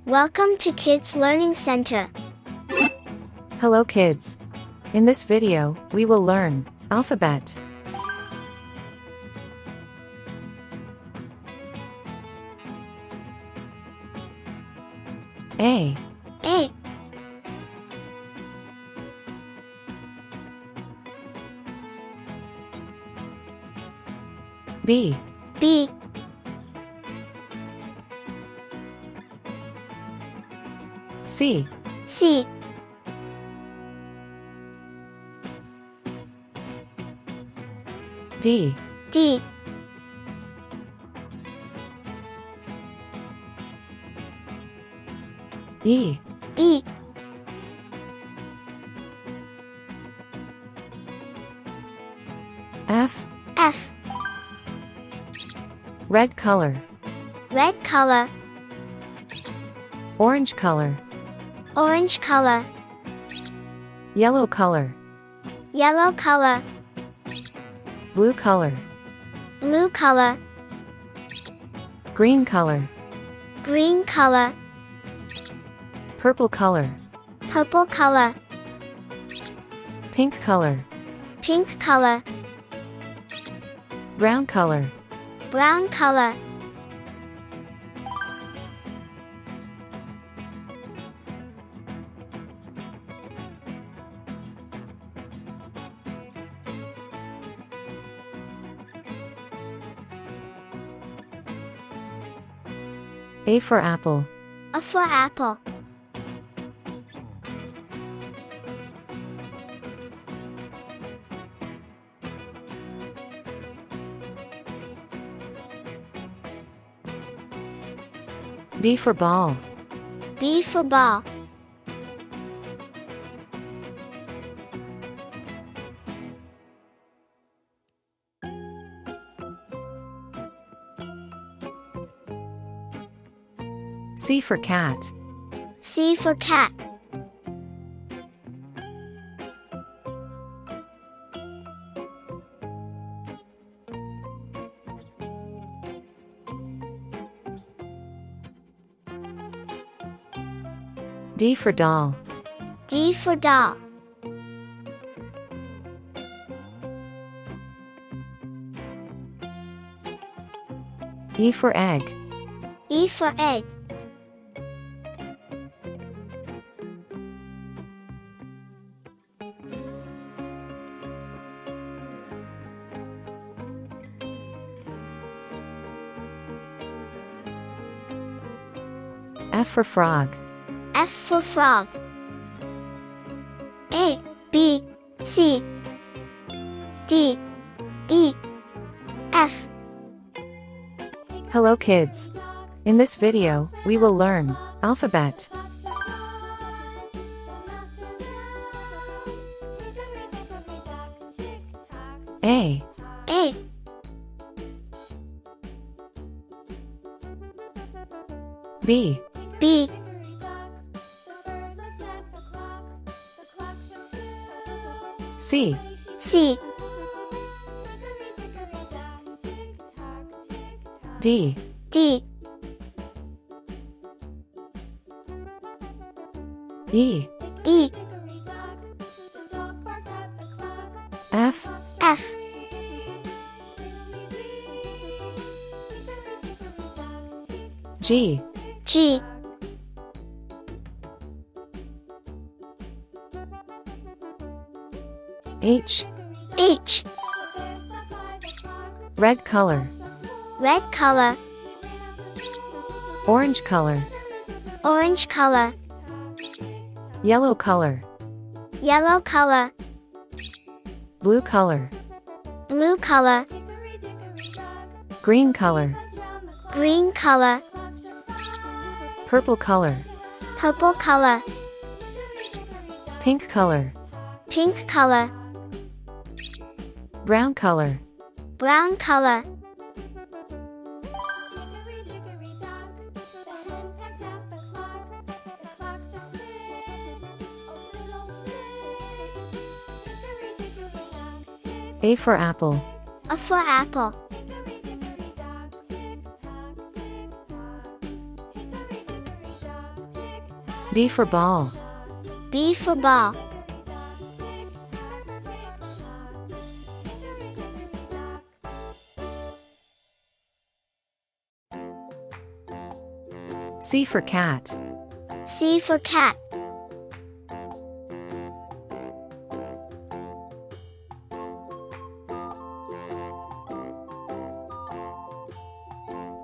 Welcome to Kids Learning Center. Hello kids. In this video, we will learn alphabet. A. A. B. B. C. C. D. D. E. E. F. F. Red color. Red color. Orange color. Orange color. Yellow color. Yellow color. Blue color. Blue color. Green color. Green color. Purple color. Purple color. Pink color. Pink color. Brown color. Brown color. A for apple. A for apple. B for ball. B for ball. C for cat. C for cat. D for doll. D for doll. E for egg. E for egg. F for frog. F for frog. A, B, C, D, E, F. Hello kids. In this video, we will learn alphabet. A. A. B. B. C. C. D. D. E. E. F. F. G. G. H. H. Red color. Red color. Orange color. Orange color. Yellow color. Yellow color. Blue color. Blue color. Green color. Green color. Purple color. Purple color. Pink color. Pink color. Brown color. Brown color. A for apple. A for apple. B for ball. B for ball. C for cat. C for cat.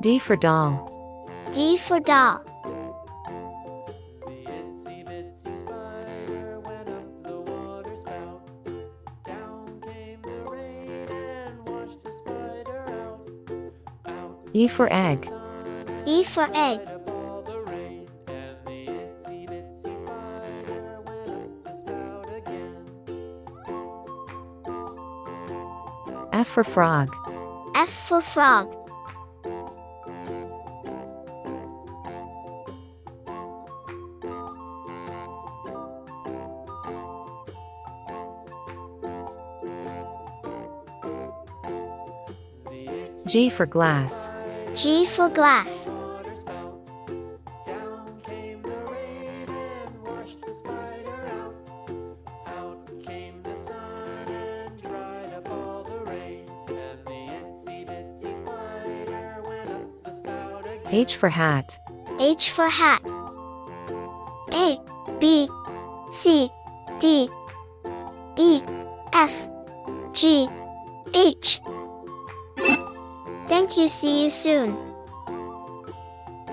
D for doll. D for doll. The itsy bitsy spider went up the water spout. Down came the rain and washed the spider out. Out E for egg. E for egg. up all the rain, and the itsy bitsy spider went up the spout again. F for frog. F for frog. The itsy G for glass. G for glass. water spout. Down came the rain and washed the spider out. Out came the sun and dried up all the rain, and the itsy bitsy spider went up the spout again. H for hat. H for hat. A, B, C, D, E, F, G, H. Thank you. See you soon.